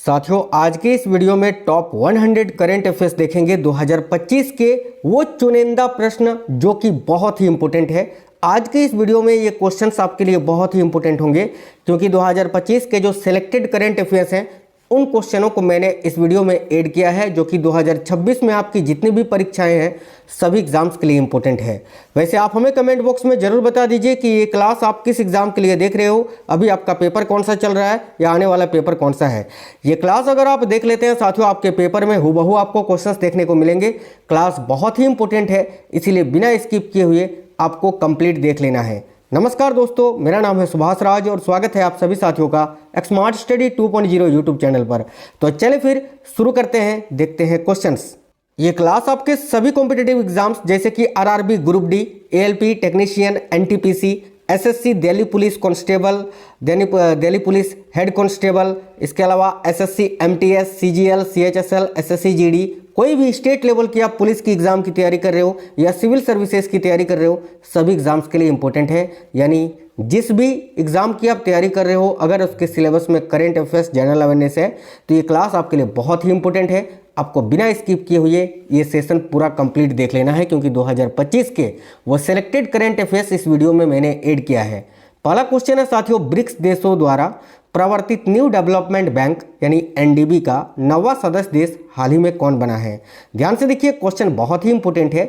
साथियों, आज के इस वीडियो में टॉप 100 करंट अफेयर्स देखेंगे 2025 के वो चुनिंदा प्रश्न जो कि बहुत ही इंपॉर्टेंट है। आज के इस वीडियो में ये क्वेश्चंस आपके लिए बहुत ही इंपॉर्टेंट होंगे क्योंकि 2025 के जो सिलेक्टेड करंट अफेयर्स हैं उन क्वेश्चनों को मैंने इस वीडियो में ऐड किया है जो कि 2026 में आपकी जितनी भी परीक्षाएं हैं सभी एग्जाम्स के लिए इंपॉर्टेंट है। वैसे आप हमें कमेंट बॉक्स में जरूर बता दीजिए कि ये क्लास आप किस एग्जाम के लिए देख रहे हो, अभी आपका पेपर कौन सा चल रहा है या आने वाला पेपर कौन सा है। ये क्लास अगर आप देख लेते हैं साथियों, आपके पेपर में हुबहू आपको क्वेश्चंस देखने को मिलेंगे। क्लास बहुत ही इंपॉर्टेंट है, इसीलिए बिना स्किप किए हुए आपको कंप्लीट देख लेना है। नमस्कार दोस्तों, मेरा नाम है सुभाष राज और स्वागत है आप सभी साथियों का स्मार्ट स्टडी 2.0 यूट्यूब चैनल पर। तो चलिए फिर शुरू करते हैं, देखते हैं क्वेश्चंस। ये क्लास आपके सभी कॉम्पिटिटिव एग्जाम्स जैसे कि RRB group D, ALP technician, NTPC, SSC Delhi police constable, Delhi police head constable, इसके अलावा SSC MTS, CGL, CHSL, SSC GD, कोई भी स्टेट लेवल की आप पुलिस की एग्जाम की तैयारी कर रहे हो या सिविल सर्विसेज की तैयारी कर रहे हो, सभी एग्जाम्स के लिए इंपॉर्टेंट है। यानी जिस भी एग्जाम की आप तैयारी कर रहे हो अगर उसके सिलेबस में करंट अफेयर्स जनरल अवेयरनेस है तो ये क्लास आपके लिए बहुत ही इंपॉर्टेंट है। आपको बिना स्किप किए हुए ये सेशन पूरा कंप्लीट देख लेना है क्योंकि 2025 के वो सिलेक्टेड करंट अफेयर्स इस वीडियो में मैंने ऐड किया है। पहला क्वेश्चन है साथियों, ब्रिक्स देशों द्वारा प्रवर्तित न्यू डेवलपमेंट बैंक यानी एनडीबी का नवा सदस्य देश हाल ही में कौन बना है। ध्यान से देखिए, क्वेश्चन बहुत ही इंपॉर्टेंट है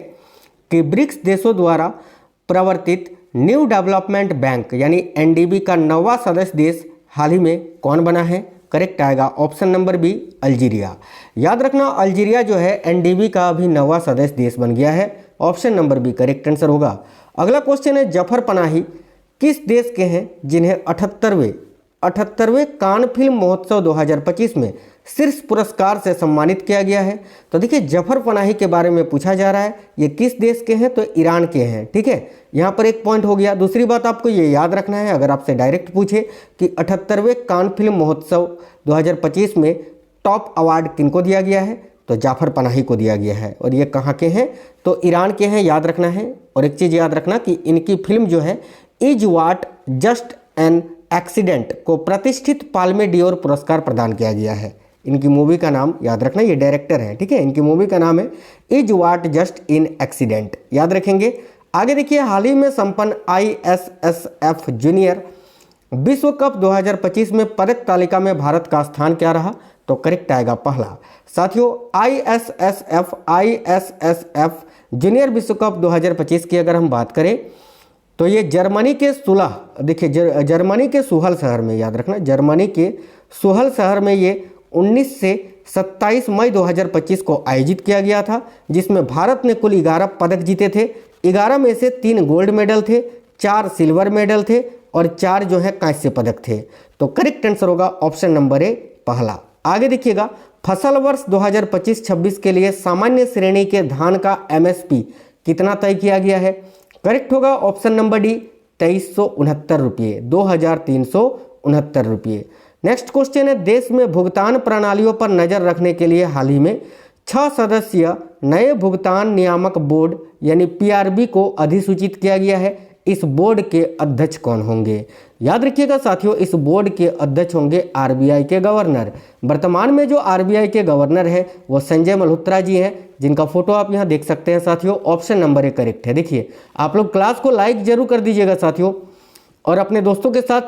कि ब्रिक्स देशों द्वारा प्रवर्तित न्यू डेवलपमेंट बैंक यानी एनडीबी का नवा सदस्य देश हाल ही में कौन बना है। करेक्ट आएगा ऑप्शन नंबर बी, अल्जीरिया। याद रखना, अल्जीरिया जो है एनडीबी का अभी नवा सदस्य देश बन गया है। Option number B correct answer होगा। अगला क्वेश्चन है, जफर पनाही किस देश के हैं जिन्हें 78वें कान फिल्म महोत्सव 2025 में शीर्ष पुरस्कार से सम्मानित किया गया है। तो देखिए, जफर पनाही के बारे में पूछा जा रहा है, ये किस देश के हैं तो ईरान के हैं। ठीक है, यहाँ पर एक पॉइंट हो गया। दूसरी बात आपको ये याद रखना है, अगर आपसे डायरेक्ट पूछे कि 78वें कान फिल्म महोत्सव 2025 में टॉप अवार्ड किनको दिया गया है तो जाफर पनाही को दिया गया है। और ये कहाँ के हैं तो ईरान के हैं, याद रखना है। और एक चीज़ याद रखना कि इनकी फिल्म जो है is what just an accident को प्रतिष्ठित पाल्मे डियोर पुरस्कार प्रदान किया गया है। इनकी मूवी का नाम याद रखना, ये डायरेक्टर है। ठीक है, इनकी मूवी का नाम है is what just in accident, याद रखेंगे। आगे देखिए, हाल ही में संपन्न आईएसएसएफ जूनियर विश्व कप 2025 में पदक तालिका में भारत का स्थान क्या रहा तो करेक्ट आएगा पहला। साथियों, आईएसएसएफ जूनियर विश्व कप 2025 की अगर हम बात करें तो ये जर्मनी के सुलह, देखिए जर्मनी के सुहल शहर में, याद रखना जर्मनी के सुहल शहर में ये 19 से 27 मई 2025 को आयोजित किया गया था, जिसमें भारत ने कुल 11 पदक जीते थे। 11 में से 3 गोल्ड मेडल थे, 4 सिल्वर मेडल थे और 4 जो है कांस्य पदक थे। तो करेक्ट आंसर होगा ऑप्शन नंबर ए पहला। आगे देखिएगा, फसल वर्ष 2025-26 के लिए सामान्य श्रेणी के धान का एमएसपी कितना तय किया गया है। करेक्ट होगा ऑप्शन नंबर डी 2369 रुपये, 2369 रुपये। नेक्स्ट क्वेश्चन है, देश में भुगतान प्रणालियों पर नजर रखने के लिए हाल ही में 6 सदस्यीय नए भुगतान नियामक बोर्ड यानी पीआरबी को अधिसूचित किया गया है। इस बोर्ड के अध्यक्ष कौन होंगे। याद रखिएगा साथियों, इस बोर्ड के अध्यक्ष होंगे आरबीआई के गवर्नर। वर्तमान में जो आरबीआई के गवर्नर है वो संजय मल्होत्रा जी हैं, जिनका फोटो आप यहाँ देख सकते हैं साथियों। ऑप्शन नंबर ए करेक्ट है। देखिए, आप लोग क्लास को लाइक जरूर कर दीजिएगा साथियों और अपने दोस्तों के साथ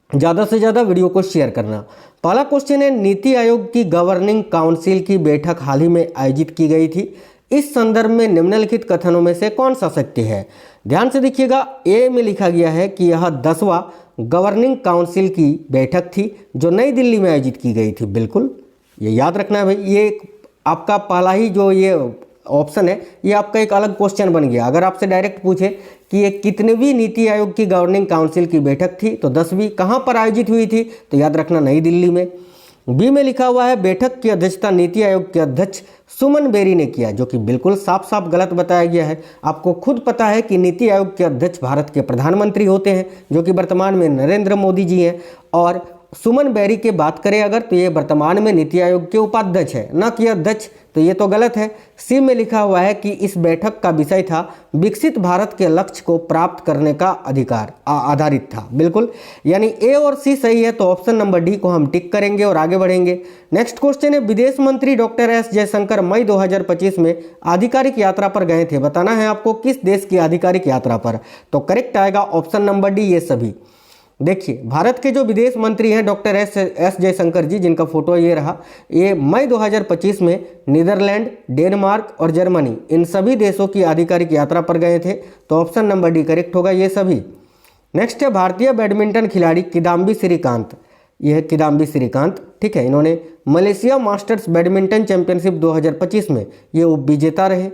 ज़्यादा से ज़्यादा वीडियो को शेयर करना। पहला क्वेश्चन है, नीति आयोग की गवर्निंग काउंसिल की बैठक हाल ही में आयोजित की गई थी। इस संदर्भ में निम्नलिखित कथनों में से कौन सा सत्य है। ध्यान से देखिएगा, ए में लिखा गया है कि यह 10वां गवर्निंग काउंसिल की बैठक थी जो नई दिल्ली में आयोजित की गई थी। बिल्कुल ये याद रखना है भाई, ये आपका पहला ही जो ये ऑप्शन है ये आपका एक अलग क्वेश्चन बन गया। अगर आपसे डायरेक्ट पूछे कि ये कितनवीं नीति आयोग की गवर्निंग काउंसिल की बैठक थी तो 10वीं। कहाँ पर आयोजित हुई थी तो याद रखना नई दिल्ली में। बी में लिखा हुआ है, बैठक की अध्यक्षता नीति आयोग के अध्यक्ष सुमन बेरी ने किया, जो कि बिल्कुल साफ साफ गलत बताया गया है। आपको खुद पता है कि नीति आयोग के अध्यक्ष भारत के प्रधानमंत्री होते हैं जो कि वर्तमान में नरेंद्र मोदी जी हैं और सुमन बेरी की बात करें अगर, तो ये वर्तमान में नीति आयोग के उपाध्यक्ष है, न कि अध्यक्ष, तो ये तो गलत है। सी में लिखा हुआ है कि इस बैठक का विषय था विकसित भारत के लक्ष्य को प्राप्त करने का अधिकार आधारित था। बिल्कुल, यानी ए और सी सही है, तो ऑप्शन नंबर डी को हम टिक करेंगे और आगे बढ़ेंगे। नेक्स्ट क्वेश्चन है, विदेश मंत्री डॉक्टर एस जयशंकर मई 2025 में आधिकारिक यात्रा पर गए थे। बताना है आपको किस देश की आधिकारिक यात्रा पर, तो करेक्ट आएगा ऑप्शन नंबर डी, ये सभी। देखिए, भारत के जो विदेश मंत्री हैं डॉक्टर एस जयशंकर जी, जिनका फोटो ये रहा, ये मई 2025 में नीदरलैंड, डेनमार्क और जर्मनी, इन सभी देशों की आधिकारिक यात्रा पर गए थे, तो ऑप्शन नंबर डी करेक्ट होगा, ये सभी। नेक्स्ट है, भारतीय बैडमिंटन खिलाड़ी किदाम्बी श्रीकांत, यह है किदाम्बी श्रीकांत, ठीक है। इन्होंने मलेशिया मास्टर्स बैडमिंटन चैंपियनशिप 2025 में ये उपविजेता रहे।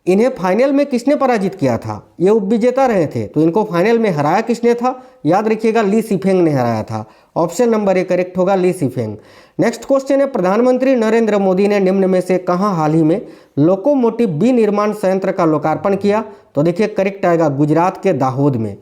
इन्हें फाइनल में किसने पराजित किया था? ये उपविजेता रहे थे, तो इनको फाइनल में हराया किसने था? याद रखिएगा, ली सिफेंग ने हराया था। ऑप्शन नंबर ए करेक्ट होगा, ली सिफेंग। नेक्स्ट क्वेश्चन है, प्रधानमंत्री नरेंद्र मोदी ने निम्न में से कहां हाल ही में लोकोमोटिव विनिर्माण संयंत्र का लोकार्पण किया? तो देखिए करेक्ट आएगा, गुजरात के दाहोद में।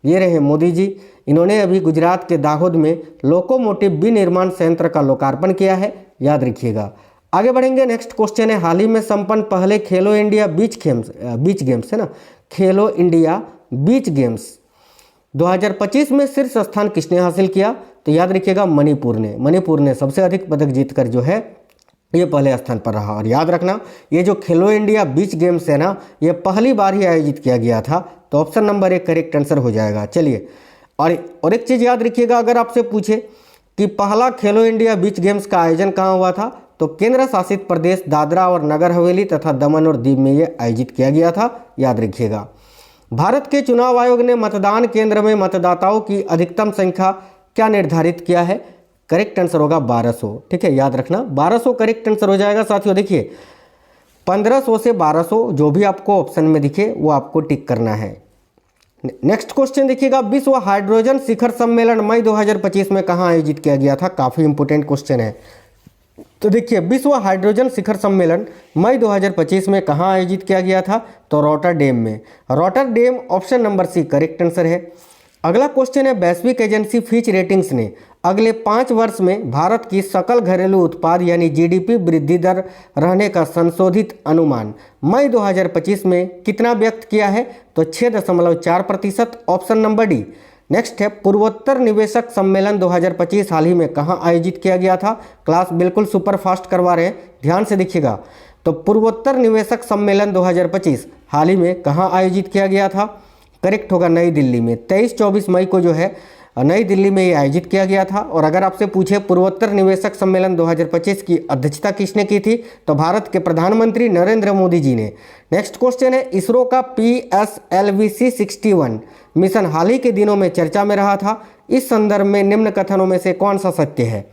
ये रहे मोदी जी, इन्होंने अभी गुजरात के दाहोद में लोकोमोटिव विनिर्माण संयंत्र का लोकार्पण किया है, याद रखिएगा। आगे बढ़ेंगे। नेक्स्ट क्वेश्चन है, हाल ही में संपन्न पहले खेलो इंडिया बीच गेम्स है ना, खेलो इंडिया बीच गेम्स 2025 में शीर्ष स्थान किसने हासिल किया? तो याद रखिएगा, मणिपुर ने सबसे अधिक पदक जीतकर जो है ये पहले स्थान पर रहा। और याद रखना, ये जो खेलो इंडिया बीच गेम्स है ना, ये पहली बार ही आयोजित किया गया था, तो ऑप्शन नंबर एक करेक्ट आंसर हो जाएगा। चलिए, और एक चीज़ याद रखिएगा, अगर आपसे पूछे कि पहला खेलो इंडिया बीच गेम्स का आयोजन कहाँ हुआ था, तो केंद्र शासित प्रदेश दादरा और नगर हवेली तथा दमन और दीव में ये आयोजित किया गया था, याद रखिएगा। भारत के चुनाव आयोग ने मतदान केंद्र में मतदाताओं की अधिकतम संख्या क्या निर्धारित किया है? करेक्ट आंसर होगा 1200, ठीक है, याद रखना 1200 करेक्ट आंसर हो जाएगा। साथियों देखिए, 1500 से 1200 जो भी आपको ऑप्शन में दिखे वो आपको टिक करना है। नेक्स्ट क्वेश्चन देखिएगा, विश्व हाइड्रोजन शिखर सम्मेलन मई 2025 में कहाँ आयोजित किया गया था? काफ़ी इंपोर्टेंट क्वेश्चन है। तो देखिए, विश्व हाइड्रोजन शिखर सम्मेलन मई 2025 में कहाँ आयोजित किया गया था? तो रॉटरडेम में। Rotterdam option number C correct answer है। अगला क्वेश्चन है, वैश्विक एजेंसी फिच रेटिंग्स ने अगले 5 वर्ष में भारत की सकल घरेलू उत्पाद यानी जीडीपी वृद्धि दर रहने का संशोधित अनुमान मई 2025 में कितना व्यक्त किया है? तो 6.4%, ऑप्शन नंबर डी। नेक्स्ट है, पूर्वोत्तर निवेशक सम्मेलन 2025 हाल ही में कहाँ आयोजित किया गया था? क्लास बिल्कुल सुपर फास्ट करवा रहे हैं, ध्यान से देखिएगा। तो पूर्वोत्तर निवेशक सम्मेलन 2025 हाल ही में कहाँ आयोजित किया गया था? करेक्ट होगा, नई दिल्ली में। 23-24 मई को जो है नई दिल्ली में ये आयोजित किया गया था। और अगर आपसे पूछे पूर्वोत्तर निवेशक सम्मेलन 2025 की अध्यक्षता किसने की थी? तो भारत के प्रधानमंत्री नरेंद्र मोदी जी ने। नेक्स्ट क्वेश्चन है, इसरो का PSLV-C 61 मिशन हाल ही के दिनों में चर्चा में रहा था। इस संदर्भ में निम्न कथनों में से कौन सा सत्य है?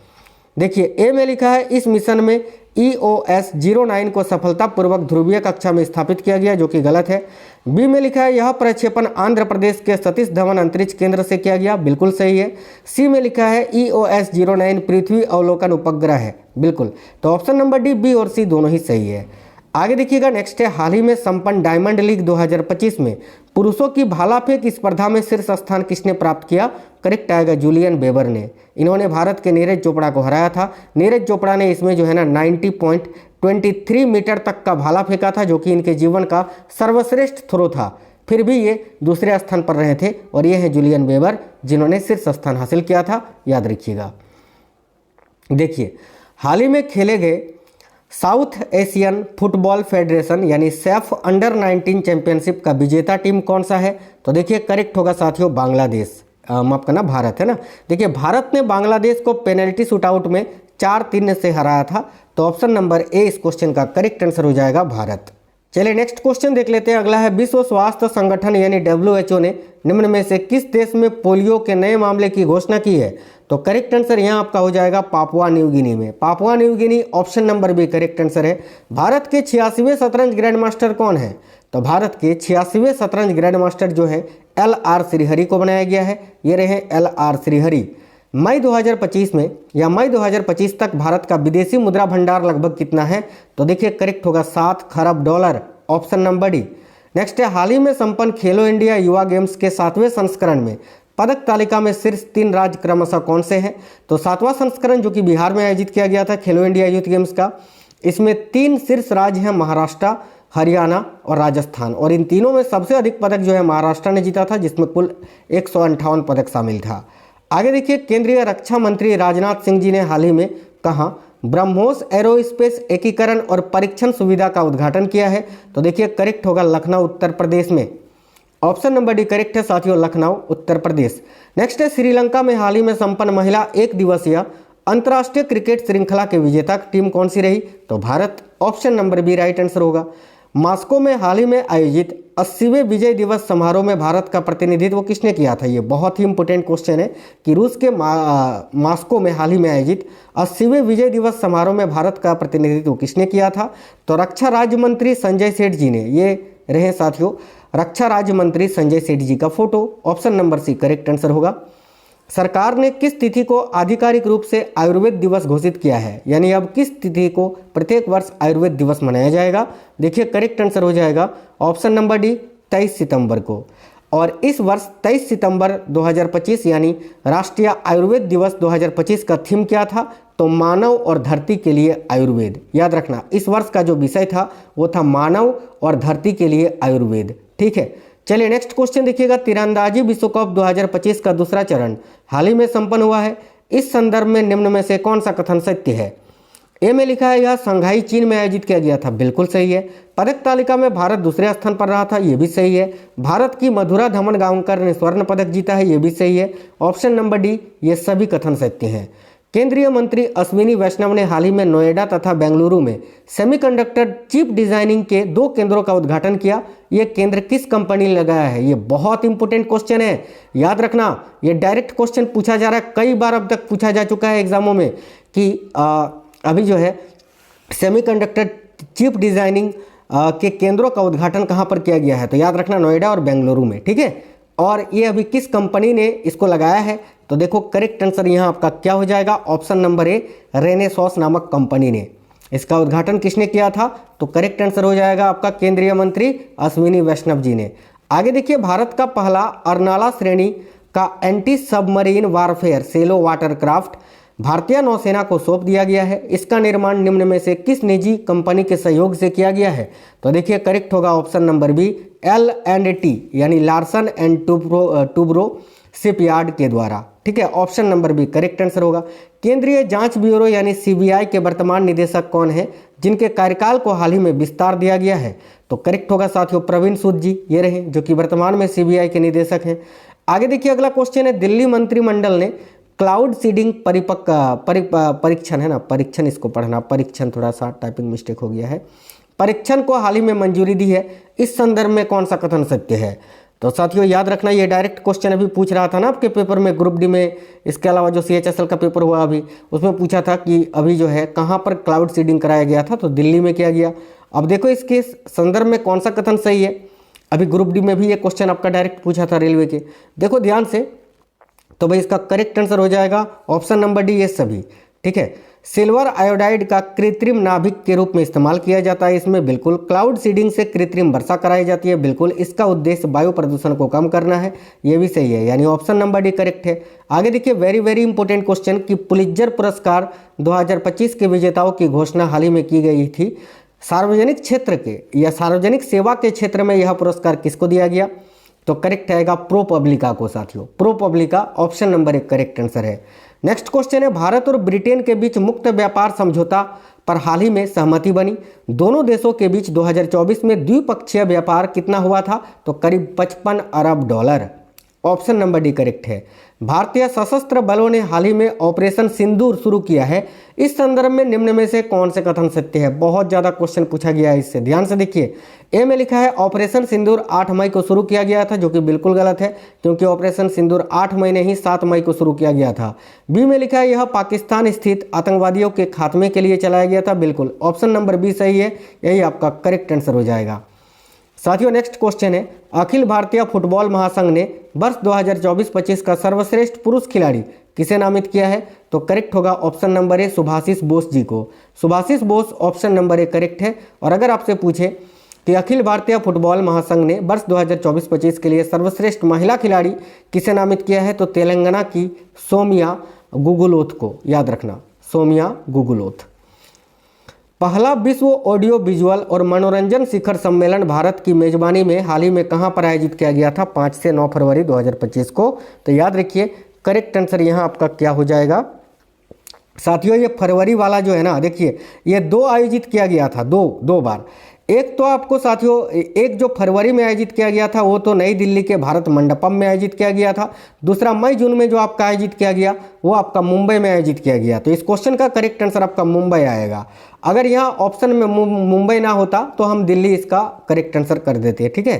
देखिए, ए में लिखा है, इस मिशन में EOS-09 को सफलतापूर्वक ध्रुवीय कक्षा में स्थापित किया गया, जो कि गलत है। बी में लिखा है, यह प्रक्षेपण आंध्र प्रदेश के सतीश धवन अंतरिक्ष केंद्र से किया गया, बिल्कुल सही है। सी में लिखा है, EOS-09 पृथ्वी अवलोकन उपग्रह है, बिल्कुल। तो ऑप्शन नंबर डी, बी और सी दोनों ही सही है। आगे देखिएगा, नेक्स्ट है, हाल ही में संपन्न डायमंड लीग 2025 में पुरुषों की भाला फेंक स्पर्धा में शीर्ष स्थान किसने प्राप्त किया? करेक्ट आएगा, जूलियन बेबर ने। इन्होंने भारत के नीरज चोपड़ा को हराया था। नीरज चोपड़ा ने इसमें जो है ना 90.23 मीटर तक का भाला फेंका था, जो कि इनके जीवन का सर्वश्रेष्ठ थ्रो था। फिर भी ये दूसरे स्थान पर रहे थे, और ये हैं जूलियन बेबर, जिन्होंने शीर्ष स्थान हासिल किया था, याद रखिएगा। देखिए, हाल ही में खेले गए साउथ एशियन फुटबॉल फेडरेशन यानी सैफ अंडर 19 चैंपियनशिप का विजेता टीम कौन सा है? तो देखिए करेक्ट होगा साथियों, बांग्लादेश, माफ करना, भारत है ना। देखिए, भारत ने बांग्लादेश को पेनल्टी शूटआउट में 4-3 से हराया था, तो ऑप्शन नंबर ए इस क्वेश्चन का करेक्ट आंसर हो जाएगा, भारत। चलिए नेक्स्ट क्वेश्चन देख लेते हैं। अगला है, विश्व स्वास्थ्य संगठन यानी WHO ने निम्न में से किस देश में पोलियो के नए मामले की घोषणा की है? तो करेक्ट आंसर यहाँ आपका हो जाएगा पापुआ न्यू गिनी में। Papua New Guinea option number B correct answer है। भारत के 86वें शतरंज ग्रैंड मास्टर कौन है? तो भारत के 86वें शतरंज ग्रैंड मास्टर जो है LR श्रीहरि को बनाया गया है। ये रहे LR श्रीहरि। मई 2025 में या मई 2025 तक भारत का विदेशी मुद्रा भंडार लगभग कितना है? तो देखिए करेक्ट होगा $7 खरब, ऑप्शन नंबर डी। नेक्स्ट है, हाल ही में संपन्न खेलो इंडिया युवा गेम्स के 7वें संस्करण में पदक तालिका में शीर्ष 3 राज्य क्रमशः कौन से हैं? तो 7वां संस्करण जो कि बिहार में आयोजित किया गया था खेलो इंडिया यूथ गेम्स का, इसमें 3 शीर्ष राज्य हैं, महाराष्ट्र, हरियाणा और राजस्थान, और इन तीनों में सबसे अधिक पदक जो है महाराष्ट्र ने जीता था, जिसमें कुल 158 पदक शामिल था। आगे देखिए, केंद्रीय रक्षा मंत्री राजनाथ सिंह जी ने हाल ही में कहाँ ब्रह्मोस एरोस्पेस एकीकरण और परीक्षण सुविधा का उद्घाटन किया है? तो देखिए करेक्ट होगा लखनऊ उत्तर प्रदेश में। ऑप्शन नंबर डी करेक्ट है साथियों, लखनऊ उत्तर प्रदेश। नेक्स्ट है, श्रीलंका में हाल ही में संपन्न महिला 1 दिवसीय अंतर्राष्ट्रीय क्रिकेट श्रृंखला के विजेता टीम कौन सी रही? तो Bharat. Option number B right answer होगा। मॉस्को में हाल ही में आयोजित 80वें विजय दिवस समारोह में भारत का प्रतिनिधित्व किसने किया था? ये बहुत ही इंपॉर्टेंट क्वेश्चन है कि रूस के मॉस्को में हाल ही में आयोजित 80वें विजय दिवस समारोह में भारत का प्रतिनिधित्व किसने किया था? तो रक्षा राज्य मंत्री संजय सेठ जी ने। ये रहे साथियों रक्षा राज्य मंत्री संजय सेठ जी का photo. Option number C correct answer होगा। सरकार ने किस तिथि को आधिकारिक रूप से आयुर्वेद दिवस घोषित किया है? यानी अब किस तिथि को प्रत्येक वर्ष आयुर्वेद दिवस मनाया जाएगा? देखिए करेक्ट आंसर हो जाएगा ऑप्शन नंबर डी 23 सितंबर को। और इस वर्ष 23 सितंबर 2025 यानी राष्ट्रीय आयुर्वेद दिवस 2025 का थीम क्या था? तो मानव और धरती के लिए आयुर्वेद। याद रखना इस वर्ष का जो विषय था वो था मानव और धरती के लिए आयुर्वेद। ठीक है, चलिए नेक्स्ट क्वेश्चन देखिएगा। तीरंदाजी विश्व कप 2025 का दूसरा चरण हाल ही में संपन्न हुआ है। इस संदर्भ में निम्न में से कौन सा कथन सत्य है? ए में लिखा है यह शंघाई चीन में आयोजित किया गया था, बिल्कुल सही है। पदक तालिका में भारत दूसरे स्थान पर रहा था, ये भी सही है। भारत की मधुरा धमनगांवकर ने स्वर्ण पदक जीता है, ये भी सही है। ऑप्शन नंबर डी ये सभी कथन सत्य हैं। केंद्रीय मंत्री अश्विनी वैष्णव ने हाल ही में नोएडा तथा बेंगलुरु में सेमीकंडक्टर चिप डिजाइनिंग के 2 केंद्रों का उद्घाटन किया। ये केंद्र किस कंपनी ने लगाया है? ये बहुत इंपॉर्टेंट क्वेश्चन है, याद रखना। ये डायरेक्ट क्वेश्चन पूछा जा रहा है, कई बार अब तक पूछा जा चुका है एग्जामों में कि अभी जो है सेमीकंडक्टर चिप डिजाइनिंग के केंद्रों का उद्घाटन कहाँ पर किया गया है? तो याद रखना नोएडा और बेंगलुरु में। ठीक है, और ये अभी किस कंपनी ने इसको लगाया है? तो देखो करेक्ट आंसर यहाँ आपका क्या हो जाएगा? ऑप्शन नंबर ए रेनेसॉस नामक कंपनी ने। इसका उद्घाटन किसने किया था? तो करेक्ट आंसर हो जाएगा आपका केंद्रीय मंत्री अश्विनी वैष्णव जी ने। आगे देखिए, भारत का पहला अर्नाला श्रेणी का एंटी सबमरीन वारफेयर सेलो वाटरक्राफ्ट भारतीय नौसेना को सौंप दिया गया है। इसका निर्माण निम्न में से किस निजी कंपनी के सहयोग से किया गया है? तो देखिए करेक्ट होगा ऑप्शन नंबर बी L&T यानी लार्सन एंड टूब्रो शिपयार्ड के द्वारा। ठीक है, option number B correct answer होगा। केंद्रीय जांच ब्यूरो यानी CBI के वर्तमान निदेशक कौन है जिनके कार्यकाल को हाल ही में विस्तार दिया गया है? तो करेक्ट होगा साथियों प्रवीण सूद जी, ये रहे जो कि वर्तमान में CBI के निदेशक हैं। आगे देखिए अगला क्वेश्चन है, दिल्ली मंत्रिमंडल ने क्लाउड सीडिंग परीक्षण है ना, परीक्षण इसको पढ़ना, परीक्षण थोड़ा सा टाइपिंग मिस्टेक हो गया है, परीक्षण को हाल ही में मंजूरी दी है। इस संदर्भ में कौन सा कथन सत्य है? तो साथियों याद रखना ये डायरेक्ट क्वेश्चन अभी पूछ रहा था ना आपके पेपर में, ग्रुप डी में। इसके अलावा जो CHSL का पेपर हुआ अभी, उसमें पूछा था कि अभी जो है कहाँ पर क्लाउड सीडिंग कराया गया था? तो दिल्ली में किया गया। अब देखो इसके संदर्भ में कौन सा कथन सही है? अभी ग्रुप डी में भी ये क्वेश्चन आपका डायरेक्ट पूछा था रेलवे के, देखो ध्यान से। तो भाई इसका करेक्ट आंसर हो जाएगा ऑप्शन नंबर डी ये सभी। ठीक है, सिल्वर आयोडाइड का कृत्रिम नाभिक के रूप में इस्तेमाल किया जाता है इसमें, बिल्कुल। क्लाउड सीडिंग से कृत्रिम वर्षा कराई जाती है, बिल्कुल। इसका उद्देश्य वायु प्रदूषण को कम करना है, ये भी सही है, यानी ऑप्शन नंबर डी करेक्ट है। आगे देखिए वेरी वेरी इंपॉर्टेंट क्वेश्चन कि पुलित्जर पुरस्कार 2025 के विजेताओं की घोषणा हाल ही में की गई थी। सार्वजनिक क्षेत्र के या सार्वजनिक सेवा के क्षेत्र में यह पुरस्कार किसको दिया गया? तो करेक्ट आएगा प्रो पब्लिका को साथियों, ProPublica option number 1 correct answer है। नेक्स्ट क्वेश्चन है, भारत और ब्रिटेन के बीच मुक्त व्यापार समझौता पर हाल ही में सहमति बनी। दोनों देशों के बीच 2024 में द्विपक्षीय व्यापार कितना हुआ था? तो करीब $55 अरब। ऑप्शन नंबर डी करेक्ट है। भारतीय सशस्त्र बलों ने हाल ही में ऑपरेशन सिंदूर शुरू किया है। इस संदर्भ में निम्न में से कौन से कथन सत्य है? बहुत ज्यादा क्वेश्चन पूछा गया है इससे, ध्यान से देखिए। ए में लिखा है ऑपरेशन सिंदूर 8 मई को शुरू किया गया था, जो कि बिल्कुल गलत है, क्योंकि ऑपरेशन सिंदूर 8 मई नहीं 7 मई को शुरू किया गया था। बी में लिखा है यह पाकिस्तान स्थित आतंकवादियों के खात्मे के लिए चलाया गया था, बिल्कुल। ऑप्शन नंबर बी सही है, यही आपका करेक्ट आंसर हो जाएगा। साथियों नेक्स्ट क्वेश्चन है, अखिल भारतीय फुटबॉल महासंघ ने वर्ष 2024-25 का सर्वश्रेष्ठ पुरुष खिलाड़ी किसे नामित किया है? तो करेक्ट होगा option number A Subhashis Bose ji को। Subhashis Bose option number A correct है। और अगर आपसे पूछे कि अखिल भारतीय फुटबॉल महासंघ ने वर्ष 2024-25 के लिए सर्वश्रेष्ठ महिला खिलाड़ी किसे नामित किया है? तो तेलंगाना की सौम्या गुगुलोथ को, याद रखना, सौम्या गुगुलोथ। पहला विश्व ऑडियो विजुअल और मनोरंजन शिखर सम्मेलन भारत की मेजबानी में हाल ही में कहां पर आयोजित किया गया था? 5 से 9 फरवरी 2025 को। तो याद रखिए करेक्ट आंसर यहां आपका क्या हो जाएगा साथियों? ये फरवरी वाला जो है ना, देखिए ये 2 आयोजित किया गया था, दो बार। एक तो आपको साथियों, एक जो फरवरी में आयोजित किया गया था वो तो नई दिल्ली के भारत मंडपम में आयोजित किया गया था। दूसरा मई जून में जो आपका आयोजित किया गया वो आपका मुंबई में आयोजित किया गया। तो इस क्वेश्चन का करेक्ट आंसर आपका मुंबई आएगा। अगर यहाँ ऑप्शन में मुंबई ना होता तो हम दिल्ली इसका करेक्ट आंसर कर देते, ठीक है।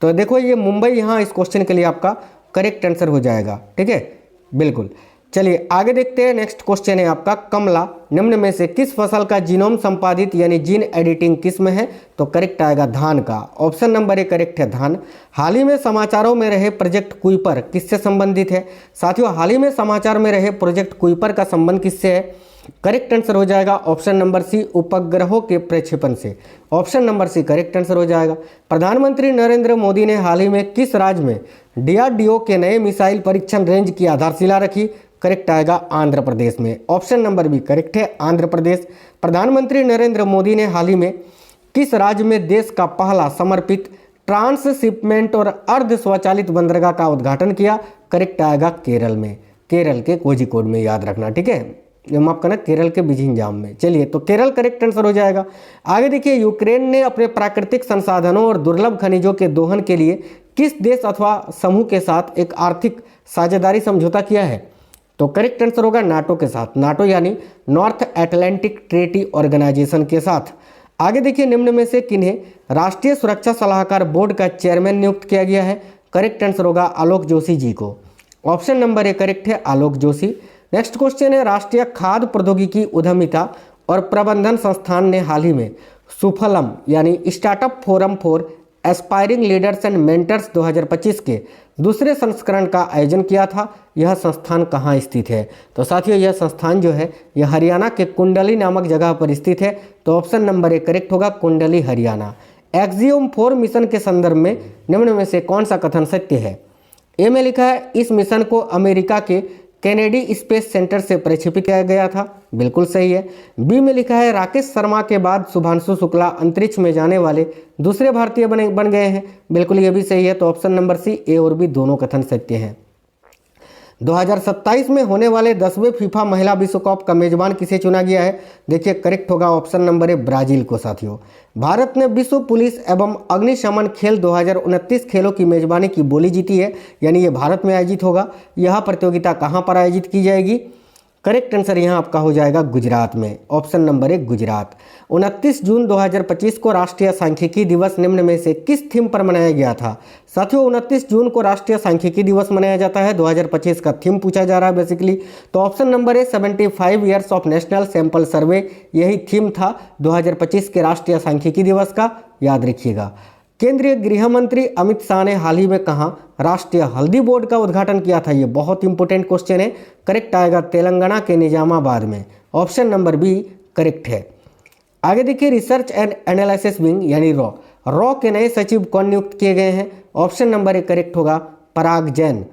तो देखो ये मुंबई यहाँ इस क्वेश्चन के लिए आपका करेक्ट आंसर हो जाएगा, ठीक है, बिल्कुल। चलिए आगे देखते हैं। नेक्स्ट क्वेश्चन है आपका, कमला निम्न में से किस फसल का जीनोम संपादित यानी जीन एडिटिंग किस्म है? तो करेक्ट आएगा धान का। ऑप्शन नंबर 1 करेक्ट है धान। हाल ही में समाचारों में रहे प्रोजेक्ट कुइपर किससे संबंधित है? साथियों हाल ही में समाचार में रहे प्रोजेक्ट कुइपर का संबंध किससे है? करेक्ट आंसर हो जाएगा ऑप्शन नंबर सी, उपग्रहों के प्रक्षेपण से। Option number C correct answer हो जाएगा। प्रधानमंत्री नरेंद्र मोदी ने हाल ही में किस राज्य में DRDO के नए मिसाइल परीक्षण रेंज की आधारशिला रखी? करेक्ट आएगा आंध्र प्रदेश में। ऑप्शन नंबर बी करेक्ट है आंध्र प्रदेश। प्रधानमंत्री नरेंद्र मोदी ने हाल ही में किस राज्य में देश का पहला समर्पित ट्रांसशिपमेंट और अर्ध स्वचालित बंदरगाह का उद्घाटन किया? करेक्ट आएगा केरल में, केरल के कोझिकोड में, याद रखना, ठीक है, माफ करना, केरल के बिझिंजाम में। चलिए तो केरल करेक्ट आंसर हो जाएगा। आगे देखिए, यूक्रेन ने अपने प्राकृतिक संसाधनों और दुर्लभ खनिजों के दोहन के लिए किस देश अथवा समूह के साथ एक आर्थिक साझेदारी समझौता किया है? तो करेक्ट आंसर होगा नाटो के साथ, नाटो यानी नॉर्थ एटलांटिक ट्रेटी ऑर्गेनाइजेशन के साथ। आगे देखिए, निम्न में से किन्हें राष्ट्रीय सुरक्षा सलाहकार बोर्ड का चेयरमैन नियुक्त किया गया है? करेक्ट आंसर होगा आलोक जोशी जी को। ऑप्शन नंबर 1 करेक्ट है आलोक जोशी। नेक्स्ट क्वेश्चन है, राष्ट्रीय खाद्य प्रौद्योगिकी उद्यमिता और प्रबंधन संस्थान ने हाल ही में सुफलम यानी startup forum for aspiring leaders and mentors 2025 के दूसरे संस्करण का आयोजन किया था। यह संस्थान कहाँ स्थित है? तो साथियों यह संस्थान जो है यह हरियाणा के कुंडली नामक जगह पर स्थित है। तो ऑप्शन नंबर 1 करेक्ट होगा कुंडली हरियाणा। एक्सियोम 4 मिशन के संदर्भ में निम्न में से कौन सा कथन सत्य है? ए में लिखा है इस मिशन को अमेरिका के कैनेडी स्पेस सेंटर से प्रक्षेपित किया गया था, बिल्कुल सही है। बी में लिखा है राकेश शर्मा के बाद शुभांशु शुक्ला अंतरिक्ष में जाने वाले दूसरे भारतीय बन गए हैं, बिल्कुल ये भी सही है। तो ऑप्शन नंबर सी, ए और बी दोनों कथन सत्य हैं। 2027 में होने वाले 10वें फीफा महिला विश्व कप का मेजबान किसे चुना गया है? देखिए करेक्ट होगा ऑप्शन नंबर 1 ब्राजील को। साथियों भारत ने विश्व पुलिस एवं अग्निशमन खेल 2029 खेलों की मेजबानी की बोली जीती है, यानी ये भारत में आयोजित होगा। यह प्रतियोगिता कहाँ पर आयोजित की जाएगी? करेक्ट आंसर यहाँ आपका हो जाएगा गुजरात में। Option number 1 Gujarat. 29 जून 2025 को राष्ट्रीय सांख्यिकी दिवस निम्न में से किस थीम पर मनाया गया था? साथियों 29 जून को राष्ट्रीय सांख्यिकी दिवस मनाया जाता है। 2025 का थीम पूछा जा रहा है बेसिकली। तो option number 75 years of national sample survey, यही थीम था 2025 के राष्ट्रीय सांख्यिकी दिवस का, याद रखिएगा। केंद्रीय गृह मंत्री अमित शाह ने हाल ही में कहाँ राष्ट्रीय हल्दी बोर्ड का उद्घाटन किया था? ये बहुत इंपॉर्टेंट क्वेश्चन है। करेक्ट आएगा तेलंगाना के निजामाबाद में। ऑप्शन नंबर बी करेक्ट है। आगे देखिए, रिसर्च एंड एनालिसिस विंग यानी रॉ के नए सचिव कौन नियुक्त किए गए हैं? ऑप्शन नंबर 1 करेक्ट होगा पराग जैन।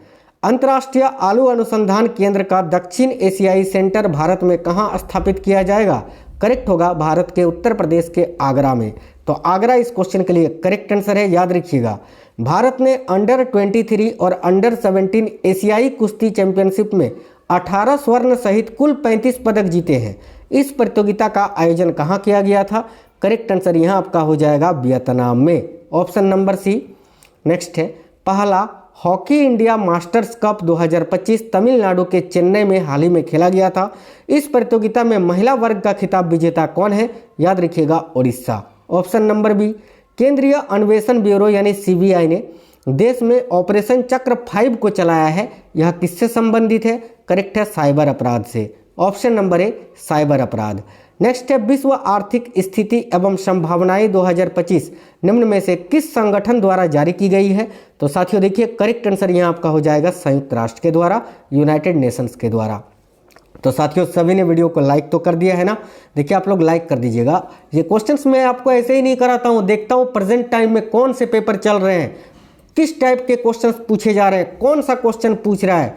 अंतर्राष्ट्रीय आलू अनुसंधान केंद्र का दक्षिण एशियाई सेंटर भारत में कहाँ स्थापित किया जाएगा? करेक्ट होगा भारत के उत्तर प्रदेश के आगरा में। तो आगरा इस क्वेश्चन के लिए करेक्ट आंसर है, याद रखिएगा। भारत ने अंडर 23 और अंडर 17 एशियाई कुश्ती चैंपियनशिप में 18 स्वर्ण सहित कुल 35 पदक जीते हैं। इस प्रतियोगिता का आयोजन कहाँ किया गया था? करेक्ट आंसर यहाँ आपका हो जाएगा वियतनाम में। ऑप्शन नंबर सी। नेक्स्ट है, पहला hockey India masters cup 2025 Tamil Nadu के चेन्नई में हाल ही में खेला गया था। इस प्रतियोगिता में महिला वर्ग का खिताब विजेता कौन है? याद रखिएगा ओडिशा। ऑप्शन नंबर बी, केंद्रीय अन्वेषण ब्यूरो यानी CBI ने देश में ऑपरेशन चक्र 5 को चलाया है। यह किससे संबंधित है? करेक्ट है साइबर अपराध से। ऑप्शन नंबर ए साइबर अपराध। नेक्स्ट है, विश्व आर्थिक स्थिति एवं संभावनाएं 2025 निम्न में से किस संगठन द्वारा जारी की गई है? तो साथियों देखिए करेक्ट आंसर यहाँ आपका हो जाएगा संयुक्त राष्ट्र के द्वारा, यूनाइटेड नेशंस के द्वारा। तो साथियों सभी ने वीडियो को लाइक तो कर दिया है ना। देखिए आप लोग लाइक कर दीजिएगा। ये क्वेश्चंस मैं आपको ऐसे ही नहीं कराता हूँ, देखता हूँ प्रेजेंट टाइम में कौन से पेपर चल रहे हैं, किस टाइप के क्वेश्चंस पूछे जा रहे हैं, कौन सा क्वेश्चन पूछ रहा है,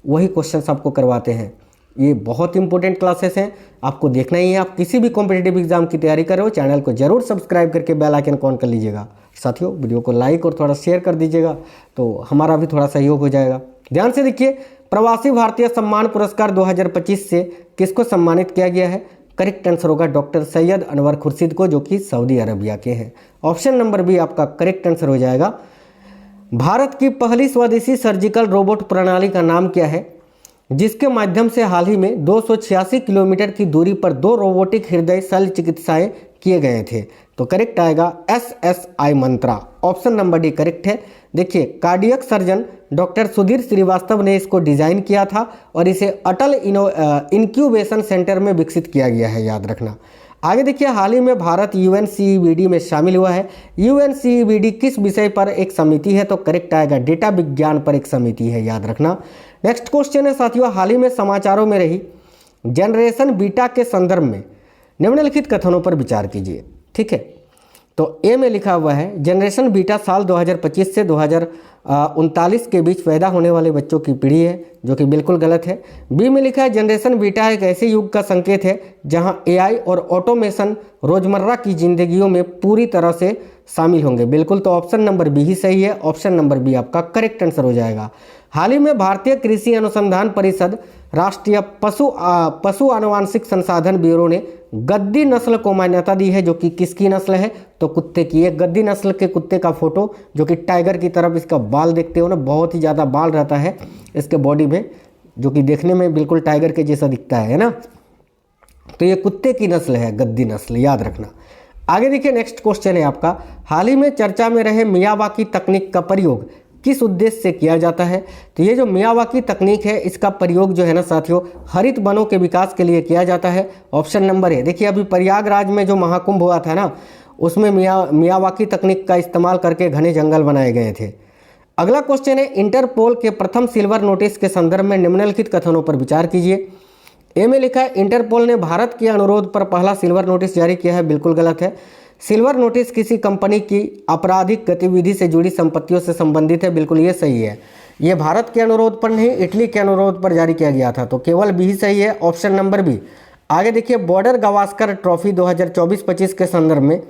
वही क्वेश्चंस आपको करवाते हैं। ये बहुत इंपॉर्टेंट क्लासेस हैं, आपको देखना ही है। आप किसी भी कॉम्पिटिटिव एग्जाम की तैयारी कर रहे हो, चैनल को जरूर सब्सक्राइब करके बेल आइकन ऑन कर लीजिएगा। साथियों वीडियो को लाइक और थोड़ा शेयर कर दीजिएगा तो हमारा भी थोड़ा सहयोग हो जाएगा। ध्यान से देखिए, प्रवासी भारतीय सम्मान पुरस्कार 2025 से किसको सम्मानित किया गया है? करेक्ट आंसर होगा डॉक्टर सैयद अनवर खुर्शीद को, जो कि सऊदी अरबिया के हैं। ऑप्शन नंबर बी आपका करेक्ट आंसर हो जाएगा। भारत की पहली स्वदेशी सर्जिकल रोबोट प्रणाली का नाम क्या है, जिसके माध्यम से हाल ही में 286 किलोमीटर की दूरी पर 2 रोबोटिक हृदय शल्य चिकित्साएं किए गए थे? तो करेक्ट आएगा SSI Mantra. Option number D correct है। देखिए cardiac surgeon doctor Sudhir Srivastava ने इसको डिजाइन किया था और इसे अटल इंक्यूबेशन सेंटर में विकसित किया गया है, याद रखना। आगे देखिए, हाल ही में भारत UNCEBD में शामिल हुआ है। UNCEBD किस विषय पर एक समिति है? तो करेक्ट आएगा डेटा विज्ञान पर एक समिति है, याद रखना। नेक्स्ट क्वेश्चन है साथियों, हाल ही में समाचारों में रही जनरेशन बीटा के संदर्भ में निम्नलिखित कथनों पर विचार कीजिए। ठीक है, तो ए में लिखा हुआ है जनरेशन बीटा साल 2025 से 2039 के बीच पैदा होने वाले बच्चों की पीढ़ी है, जो कि बिल्कुल गलत है। बी में लिखा है जनरेशन बीटा एक ऐसे युग का संकेत है जहां AI और ऑटोमेशन रोजमर्रा की जिंदगियों में पूरी तरह से शामिल होंगे, बिल्कुल। तो ऑप्शन नंबर बी ही सही है। ऑप्शन नंबर बी आपका करेक्ट आंसर हो जाएगा। हाल ही में भारतीय कृषि अनुसंधान परिषद, राष्ट्रीय पशु आनुवांशिक संसाधन ब्यूरो ने गद्दी नस्ल को मान्यता दी है, जो कि किसकी नस्ल है? तो कुत्ते की। एक गद्दी नस्ल के कुत्ते का फोटो, जो कि टाइगर की तरफ इसका बाल देखते हो ना, बहुत ही ज़्यादा बाल रहता है इसके बॉडी में, जो कि देखने में बिल्कुल टाइगर के जैसा दिखता है ना। तो ये कुत्ते की नस्ल है, गद्दी नस्ल, याद रखना। आगे देखिए, नेक्स्ट क्वेश्चन है आपका, हाल ही में चर्चा में रहे मियावाकी तकनीक का प्रयोग किस उद्देश्य से किया जाता है? तो ये जो मियावाकी तकनीक है, इसका प्रयोग जो है ना साथियों, हरित वनों के विकास के लिए किया जाता है। ऑप्शन नंबर है। देखिए अभी प्रयागराज में जो महाकुंभ हुआ था ना, उसमें मियावाकी तकनीक का इस्तेमाल करके घने जंगल बनाए गए थे। अगला क्वेश्चन है, इंटरपोल के प्रथम सिल्वर नोटिस के संदर्भ में निम्नलिखित कथनों पर विचार कीजिए। ए में लिखा है इंटरपोल ने भारत के अनुरोध पर पहला सिल्वर नोटिस जारी किया है, बिल्कुल गलत है। सिल्वर नोटिस किसी कंपनी की आपराधिक गतिविधि से जुड़ी संपत्तियों से संबंधित है, बिल्कुल ये सही है। ये भारत के अनुरोध पर नहीं, इटली के अनुरोध पर जारी किया गया था, तो केवल बी ही सही है। Option number B. आगे देखिए, बॉर्डर गावस्कर ट्रॉफी 2024-25 के संदर्भ में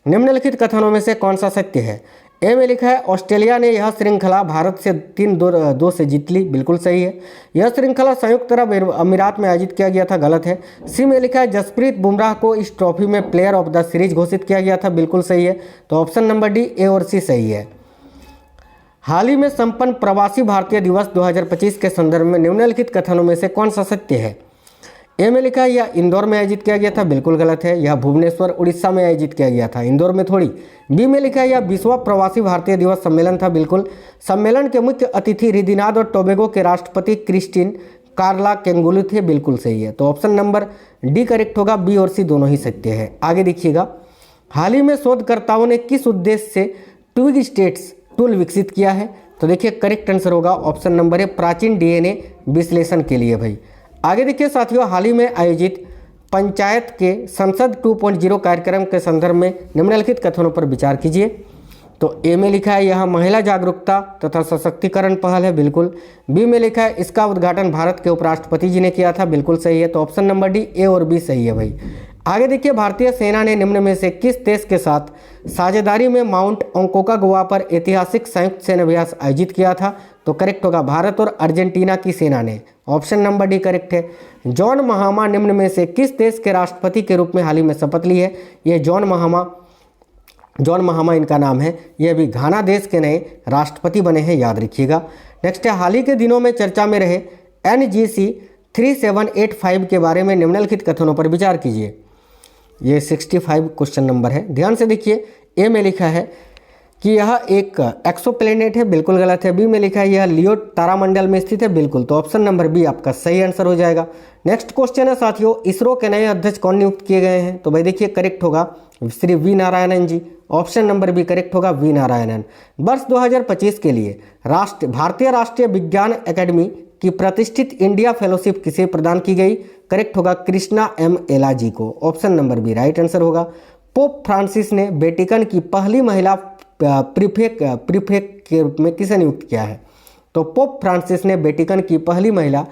निम्नलिखित कथनों में से कौन सा सत्य है? ए में लिखा है ऑस्ट्रेलिया ने यह श्रृंखला भारत से 3-2 से जीत ली, बिल्कुल सही है। यह श्रृंखला संयुक्त अरब अमीरात में आयोजित किया गया था, गलत है। सी में लिखा है जसप्रीत बुमराह को इस ट्रॉफी में प्लेयर ऑफ द सीरीज घोषित किया गया था, बिल्कुल सही है। तो ऑप्शन नंबर डी, ए और सी सही है। हाल ही में संपन्न प्रवासी भारतीय दिवस 2025 के संदर्भ में निम्नलिखित कथनों में से कौन सा सत्य है? ए में लिखा है यह इंदौर में आयोजित किया गया था, बिल्कुल गलत है। यह भुवनेश्वर उड़ीसा में आयोजित किया गया था, इंदौर में थोड़ी। बी में लिखा है यह 20वां प्रवासी भारतीय दिवस सम्मेलन था, बिल्कुल। सम्मेलन के मुख्य अतिथि रिदिनाद और टोबैगो के राष्ट्रपति क्रिस्टिन कार्ला केंगुलू थे, बिल्कुल सही है। तो ऑप्शन नंबर डी करेक्ट होगा, बी और सी दोनों ही सत्य है। आगे देखिएगा, हाल ही में शोधकर्ताओं ने किस उद्देश्य से ट्विग स्टेट्स टूल विकसित किया है? तो देखिए करेक्ट आंसर होगा ऑप्शन नंबर है, प्राचीन DNA विश्लेषण के लिए भाई। आगे देखिए साथियों, हाल ही में आयोजित पंचायत के संसद 2.0 कार्यक्रम के संदर्भ में निम्नलिखित कथनों पर विचार कीजिए। तो ए में लिखा है यह महिला जागरूकता तथा सशक्तिकरण पहल है, बिल्कुल। बी में लिखा है इसका उद्घाटन भारत के उपराष्ट्रपति जी ने किया था, बिल्कुल सही है। तो ऑप्शन नंबर डी, ए और बी सही है भाई। आगे देखिए, भारतीय सेना ने निम्न में से किस देश के साथ साझेदारी में माउंट ओंकोकागुआ पर ऐतिहासिक संयुक्त सैन्य अभ्यास आयोजित किया था? तो करेक्ट होगा भारत और अर्जेंटीना की सेना ने। ऑप्शन नंबर डी करेक्ट है। जॉन महामा निम्न में से किस देश के राष्ट्रपति के रूप में हाल ही में शपथ ली है? ये जॉन महामा इनका नाम है। ये अभी घाना देश के नए राष्ट्रपति बने हैं, याद रखिएगा। नेक्स्ट है, हाल ही के दिनों में चर्चा में रहे NGC 3785 के बारे में निम्नलिखित कथनों पर विचार कीजिए। ये 65 क्वेश्चन नंबर है, ध्यान से देखिए। ए में लिखा है कि यह एक एक्सोप्लैनेट है, बिल्कुल गलत है। बी में लिखा है यह लियो तारामंडल में स्थित है, बिल्कुल। तो ऑप्शन नंबर बी आपका सही आंसर हो जाएगा। नेक्स्ट क्वेश्चन है साथियों, इसरो के नए अध्यक्ष कौन नियुक्त किए गए हैं? तो भाई देखिए करेक्ट होगा Shri V Narayanan ji. Option number B correct होगा, वी नारायणन। वर्ष 2025 के लिए भारतीय राष्ट्रीय विज्ञान अकेडमी कि प्रतिष्ठित इंडिया फेलोशिप किसे प्रदान की गई? करेक्ट होगा कृष्णा एम एला जी को। Option number B right answer होगा। पोप फ्रांसिस ने वेटिकन की पहली महिला प्रीफेक्ट के रूप में किसे नियुक्त किया है? तो पोप फ्रांसिस ने वेटिकन की पहली महिला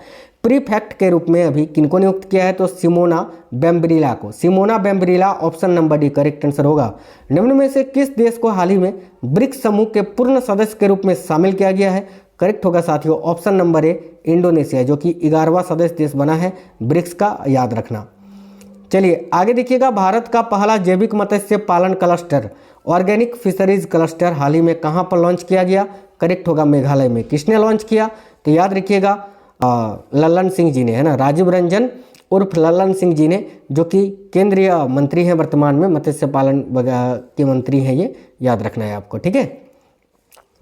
प्रीफेक्ट के रूप में अभी किनको नियुक्त किया है? तो सिमोना बेम्ब्रिला को। Simona Brambilla option number D correct answer होगा। निम्न में से किस देश को हाल ही में ब्रिक्स समूह के पूर्ण सदस्य के रूप में शामिल किया गया है? करेक्ट होगा साथियों ऑप्शन नंबर ए इंडोनेशिया, जो कि 11वां सदस्य देश बना है ब्रिक्स का, याद रखना। चलिए आगे देखिएगा, भारत का पहला जैविक मत्स्य पालन क्लस्टर ऑर्गेनिक फिशरीज क्लस्टर हाल ही में कहाँ पर लॉन्च किया गया? करेक्ट होगा मेघालय में। किसने लॉन्च किया? तो याद रखिएगा लल्लन सिंह जी ने, है ना, राजीव रंजन उर्फ लल्लन सिंह जी ने, जो कि केंद्रीय मंत्री हैं वर्तमान में, मत्स्य पालन के मंत्री हैं ये, याद रखना है आपको, ठीक है।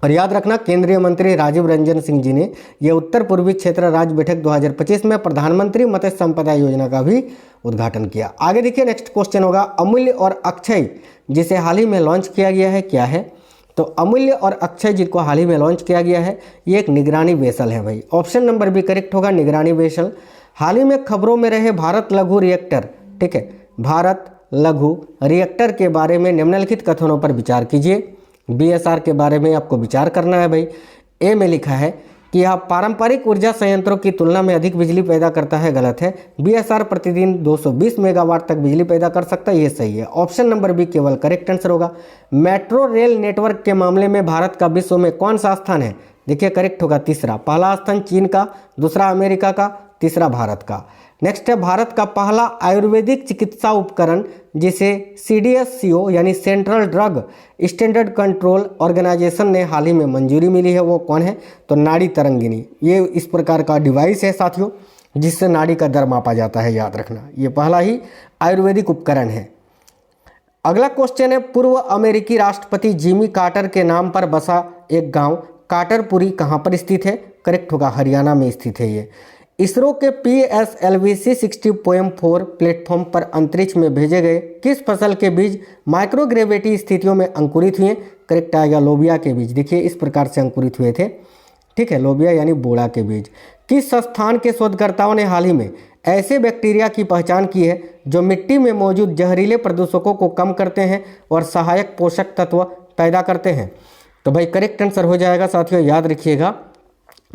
और याद रखना केंद्रीय मंत्री राजीव रंजन सिंह जी ने यह उत्तर पूर्वी क्षेत्र राज्य बैठक 2025 में प्रधानमंत्री मत्स्य संपदा योजना का भी उद्घाटन किया। आगे देखिए नेक्स्ट क्वेश्चन होगा, अमूल्य और अक्षय जिसे हाल ही में लॉन्च किया गया है क्या है? तो अमूल्य और अक्षय जिनको हाल ही में लॉन्च किया गया है ये एक निगरानी वेसल है भाई। ऑप्शन नंबर बी करेक्ट होगा निगरानी वेसल। हाल ही में खबरों में रहे भारत लघु रिएक्टर, ठीक है, भारत लघु रिएक्टर के बारे में निम्नलिखित कथनों पर विचार कीजिए। बीएसआर के बारे में आपको विचार करना है भाई। ए में लिखा है कि यह पारंपरिक ऊर्जा संयंत्रों की तुलना में अधिक बिजली पैदा करता है, गलत है। बीएसआर प्रतिदिन 220 मेगावाट तक बिजली पैदा कर सकता है, ये सही है। ऑप्शन नंबर बी केवल करेक्ट आंसर होगा। मेट्रो रेल नेटवर्क के मामले में भारत का विश्व में कौन सा स्थान है? देखिए करेक्ट होगा तीसरा, पहला स्थान चीन का, दूसरा अमेरिका का, तीसरा भारत का। नेक्स्ट है भारत का पहला आयुर्वेदिक चिकित्सा उपकरण जिसे CDSCO यानी central drug standard control organisation ने हाल ही में मंजूरी मिली है, वो कौन है? तो नाड़ी तरंगिनी। ये इस प्रकार का डिवाइस है साथियों जिससे नाड़ी का दर मापा जाता है, याद रखना। ये पहला ही आयुर्वेदिक उपकरण है। अगला क्वेश्चन है, पूर्व अमेरिकी राष्ट्रपति जिमी कार्टर के नाम पर बसा एक गाँव कार्टरपुरी कहाँ पर स्थित है? करेक्ट होगा हरियाणा में स्थित है ये। इसरो के PSLV C60.4 प्लेटफॉर्म पर अंतरिक्ष में भेजे गए किस फसल के बीज माइक्रोग्रेविटी स्थितियों में अंकुरित हुए? करेक्ट आएगा लोबिया के बीज। देखिए इस प्रकार से अंकुरित हुए थे, ठीक है, लोबिया यानी बोड़ा के बीज। किस संस्थान के शोधकर्ताओं ने हाल ही में ऐसे बैक्टीरिया की पहचान की है जो मिट्टी में मौजूद जहरीले प्रदूषकों को कम करते हैं और सहायक पोषक तत्व पैदा करते हैं? तो भाई करेक्ट आंसर हो जाएगा साथियों, याद रखिएगा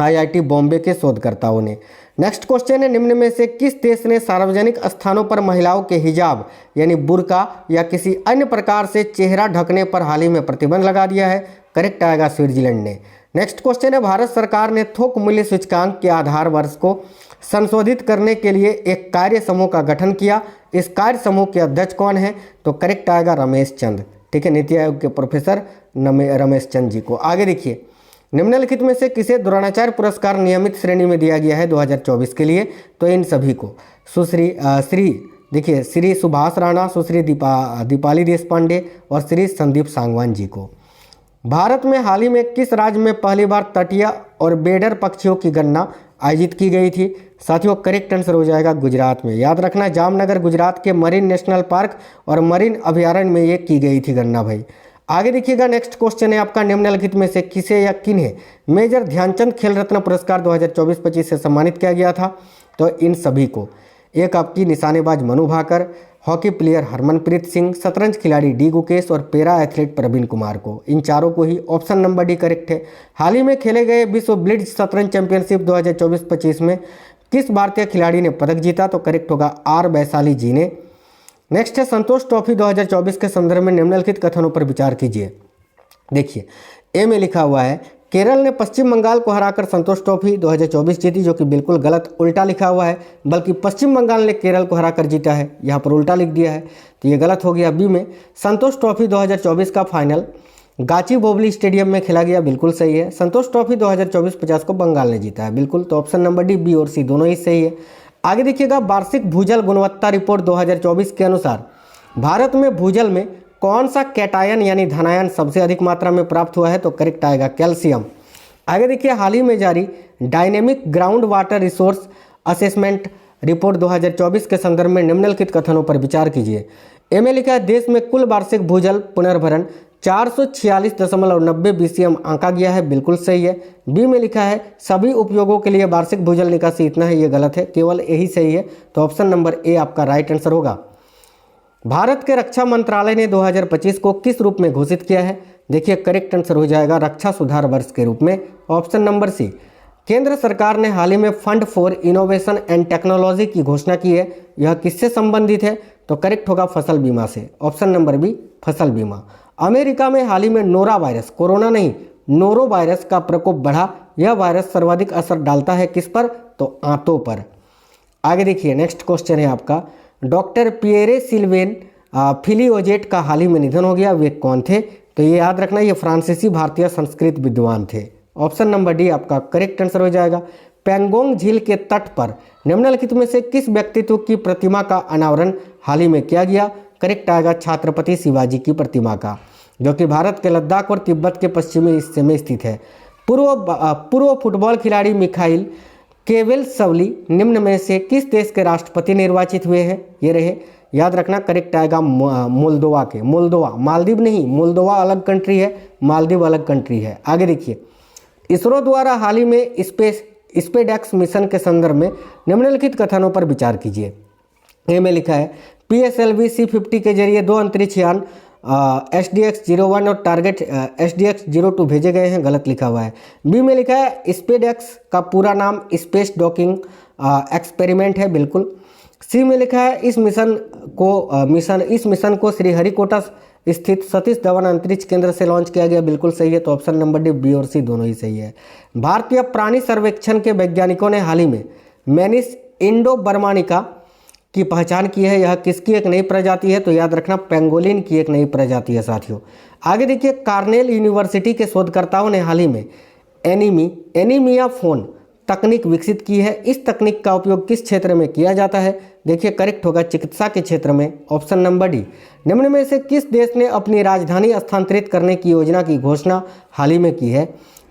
IIT बॉम्बे के शोधकर्ताओं ने। नेक्स्ट क्वेश्चन है, निम्न में से किस देश ने सार्वजनिक स्थानों पर महिलाओं के हिजाब यानी बुर्का या किसी अन्य प्रकार से चेहरा ढकने पर हाल ही में प्रतिबंध लगा दिया है? करेक्ट आएगा स्विट्जरलैंड ने। नेक्स्ट क्वेश्चन है, भारत सरकार ने थोक मूल्य सूचकांक के आधार वर्ष को संशोधित करने के लिए एक कार्य समूह का गठन किया। इस कार्य समूह के अध्यक्ष कौन है? तो करेक्ट आएगा रमेश चंद, ठीक है, नीति आयोग के प्रोफेसर रमेश चंद जी को। आगे देखिए, निम्नलिखित में से किसे द्रोणाचार्य पुरस्कार नियमित श्रेणी में दिया गया है 2024 के लिए? तो इन सभी को श्री सुभाष राणा, सुश्री दीपाली देशपांडे और श्री संदीप सांगवान जी को। भारत में हाल ही में किस राज्य में पहली बार तटीय और बेडर पक्षियों की गणना आयोजित की गई थी? साथियों करेक्ट आंसर हो जाएगा गुजरात में। याद रखना जामनगर गुजरात के मरीन नेशनल पार्क और मरीन अभयारण्य में ये की गई थी गणना भाई। आगे देखिएगा, नेक्स्ट क्वेश्चन है आपका, निम्नलिखित में से किसे या किन्हें मेजर ध्यानचंद खेल रत्न पुरस्कार 2024-25 से सम्मानित किया गया था? तो इन सभी को, एक आपकी निशानेबाज मनु भाकर, हॉकी प्लेयर हरमनप्रीत सिंह, शतरंज खिलाड़ी डी गुकेश और पैरा एथलीट प्रवीण कुमार को। इन चारों को ही ऑप्शन नंबर डी करेक्ट है। हाल ही में खेले गए विश्व ब्लिट्ज शतरंज चैंपियनशिप 2024-25 में किस भारतीय खिलाड़ी ने पदक जीता? तो करेक्ट होगा R वैशाली जी ने। नेक्स्ट है, संतोष ट्रॉफी 2024 के संदर्भ में निम्नलिखित कथनों पर विचार कीजिए। देखिए ए में लिखा हुआ है, केरल ने पश्चिम बंगाल को हराकर संतोष ट्रॉफी 2024 जीती, जो कि बिल्कुल गलत, उल्टा लिखा हुआ है, बल्कि पश्चिम बंगाल ने केरल को हराकर जीता है, यहाँ पर उल्टा लिख दिया है, तो ये गलत हो गया। बी में संतोष ट्रॉफी 2024 का फाइनल गाची बोबली स्टेडियम में खेला गया, बिल्कुल सही है। संतोष ट्रॉफी 2024-50 को बंगाल ने जीता है, बिल्कुल, तो ऑप्शन नंबर डी, बी और सी दोनों ही सही है। आगे देखिएगा, वार्षिक भूजल गुणवत्ता रिपोर्ट 2024 के अनुसार भारत में भूजल में कौन सा कैटायन यानी धनायन सबसे अधिक मात्रा में प्राप्त हुआ है? तो करेक्ट आएगा कैल्शियम। आगे देखिए, हाल ही में जारी dynamic ground water resource assessment report 2024 के संदर्भ में निम्नलिखित कथनों पर विचार कीजिए। ए में लिखा है, देश में कुल वार्षिक भूजल पुनर्भरण 446.90 BCM आंका गया है, बिल्कुल सही है। बी में लिखा है सभी उपयोगों के लिए वार्षिक भूजल निकासी इतना है, ये गलत है, केवल यही सही है। तो ऑप्शन नंबर ए आपका राइट आंसर होगा। भारत के रक्षा मंत्रालय ने 2025 को किस रूप में घोषित किया है? देखिए करेक्ट आंसर हो जाएगा रक्षा सुधार वर्ष के रूप में, ऑप्शन नंबर सी। केंद्र सरकार ने हाल ही में fund for innovation and technology की घोषणा की है, यह किससे संबंधित है? तो करेक्ट होगा फसल बीमा से, ऑप्शन नंबर बी फसल बीमा। अमेरिका में हाल ही में नोरा वायरस, कोरोना नहीं नोरो वायरस का प्रकोप बढ़ा, यह वायरस सर्वाधिक असर डालता है किस पर? तो आंतों पर। आगे देखिए नेक्स्ट क्वेश्चन है आपका, डॉक्टर पियरे सिल्वेन फिलिओजेट का हाल ही में निधन हो गया, वे कौन थे? तो ये याद रखना, ये फ्रांसीसी भारतीय संस्कृत विद्वान थे, ऑप्शन नंबर डी आपका करेक्ट आंसर हो जाएगा। पेंगोंग झील के तट पर निम्नलिखित में से किस व्यक्तित्व की प्रतिमा का अनावरण हाल ही में किया गया? करेक्ट आएगा छत्रपति शिवाजी की प्रतिमा का, जो कि भारत के लद्दाख और तिब्बत के पश्चिमी हिस्से में स्थित है। पूर्व फुटबॉल खिलाड़ी मिखाइल केवेलसवली निम्न में से किस देश के राष्ट्रपति निर्वाचित हुए हैं? ये रहे, याद रखना करेक्ट आएगा मोल्दोवा के। मोल्दोवा, मालदीव नहीं, मोल्दोवा अलग कंट्री है, मालदीव अलग कंट्री है। आगे देखिए, इसरो द्वारा हाल ही में स्पेसडेक्स मिशन के संदर्भ में निम्नलिखित कथनों पर विचार कीजिए। ए में लिखा है PSLV C-50 के जरिए 2 अंतरिक्ष यान SDX-01 और टारगेट SDX-02 भेजे गए हैं, गलत लिखा हुआ है। बी में लिखा है स्पेसडेक्स का पूरा नाम स्पेस डॉकिंग एक्सपेरिमेंट है, बिल्कुल। सी में लिखा है इस मिशन को श्रीहरिकोटा स्थित सतीश धवन अंतरिक्ष केंद्र से लॉन्च किया गया, बिल्कुल सही है। तो ऑप्शन नंबर डी बी और सी दोनों ही सही है। भारतीय प्राणी सर्वेक्षण के वैज्ञानिकों ने हाल ही में मेनिस इंडो बर्मानिका की पहचान की है, यह किसकी एक नई प्रजाति है? तो याद रखना पेंगोलिन की एक नई प्रजाति है साथियों। आगे देखिए, कार्नेल यूनिवर्सिटी के शोधकर्ताओं ने हाल ही में एनीमिया फोन तकनीक विकसित की है, इस तकनीक का उपयोग किस क्षेत्र में किया जाता है? देखिए करेक्ट होगा चिकित्सा के क्षेत्र में, ऑप्शन नंबर डी। निम्न में से किस देश ने अपनी राजधानी स्थानांतरित करने की योजना की घोषणा हाल ही में की है?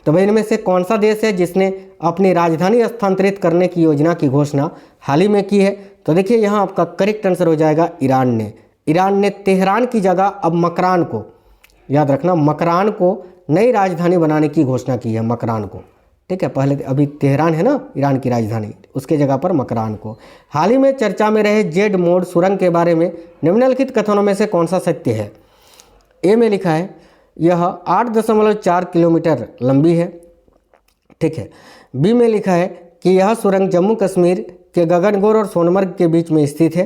तो भाई इनमें से कौन सा देश है जिसने अपनी राजधानी स्थानांतरित करने की योजना की घोषणा हाल ही में की है? तो देखिए यहाँ आपका करेक्ट आंसर हो जाएगा ईरान ने। ईरान ने तेहरान की जगह अब मकरान को, याद रखना मकरान को नई राजधानी बनाने की घोषणा की है, मकरान को, ठीक है। पहले अभी तेहरान है ना ईरान की राजधानी, उसके जगह पर मकरान को। हाल ही में चर्चा में रहे जेड मोड सुरंग के बारे में निम्नलिखित कथनों में से कौन सा सत्य है? ए में लिखा है यह 8.4 किलोमीटर लंबी है, ठीक है। बी में लिखा है कि यह सुरंग जम्मू कश्मीर के गगनगौर और सोनमर्ग के बीच में स्थित है,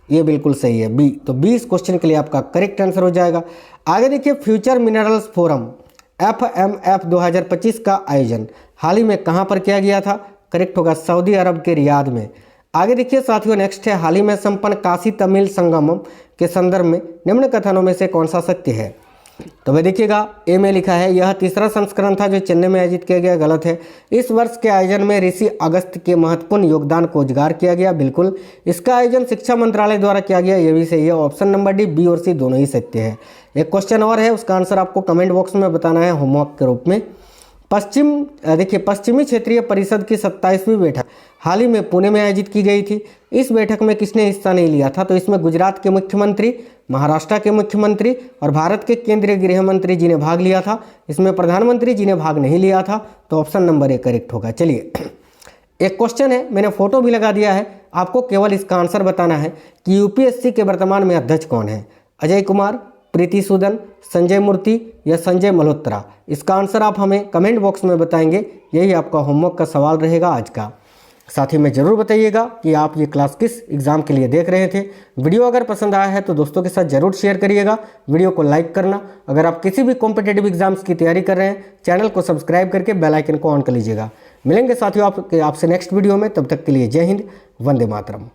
ये बिल्कुल सही है बी। तो 20 क्वेश्चन के लिए आपका करेक्ट आंसर हो जाएगा। आगे देखिए, फ्यूचर मिनरल्स फोरम FMF 2025 का आयोजन हाल ही में कहाँ पर किया गया था? करेक्ट होगा सऊदी अरब के रियाद में। आगे देखिए साथियों, नेक्स्ट है हाल ही में संपन्न काशी तमिल संगमम के संदर्भ में निम्न कथनों में से कौन सा सत्य है? तो भाई देखिएगा, ए में लिखा है यह तीसरा संस्करण था जो चेन्नई में आयोजित किया गया, गलत है। इस वर्ष के आयोजन में ऋषि अगस्त के महत्वपूर्ण योगदान को उजागर किया गया, बिल्कुल। इसका आयोजन शिक्षा मंत्रालय द्वारा किया गया, यह भी सही है। ऑप्शन नंबर डी बी और सी दोनों ही सत्य है। एक क्वेश्चन और है, उसका आंसर आपको कमेंट बॉक्स में बताना है होमवर्क के रूप में। पश्चिमी क्षेत्रीय परिषद की 27वीं बैठक हाल ही में पुणे में आयोजित की गई थी। इस बैठक में किसने हिस्सा नहीं लिया था? तो इसमें गुजरात के मुख्यमंत्री, महाराष्ट्र के मुख्यमंत्री और भारत के केंद्रीय गृह मंत्री जी ने भाग लिया था। इसमें प्रधानमंत्री जी ने भाग नहीं लिया था। तो ऑप्शन नंबर ए करेक्ट होगा। चलिए एक क्वेश्चन है, मैंने फोटो भी लगा दिया है, आपको केवल इसका आंसर बताना है कि यूपीएससी के वर्तमान में अध्यक्ष कौन है? अजय कुमार, प्रीति सूदन, संजय मूर्ति या संजय मल्होत्रा? इसका आंसर आप हमें कमेंट बॉक्स में बताएंगे। यही आपका होमवर्क का सवाल रहेगा आज का। साथ ही में ज़रूर बताइएगा कि आप ये क्लास किस एग्ज़ाम के लिए देख रहे थे। वीडियो अगर पसंद आया है तो दोस्तों के साथ ज़रूर शेयर करिएगा। वीडियो को लाइक करना। अगर आप किसी भी कॉम्पिटेटिव एग्जाम्स की तैयारी कर रहे हैं, चैनल को सब्सक्राइब करके बेल आइकन को ऑन कर लीजिएगा। मिलेंगे साथियों आपसे नेक्स्ट वीडियो में, तब तक के लिए जय हिंद, वंदे मातरम।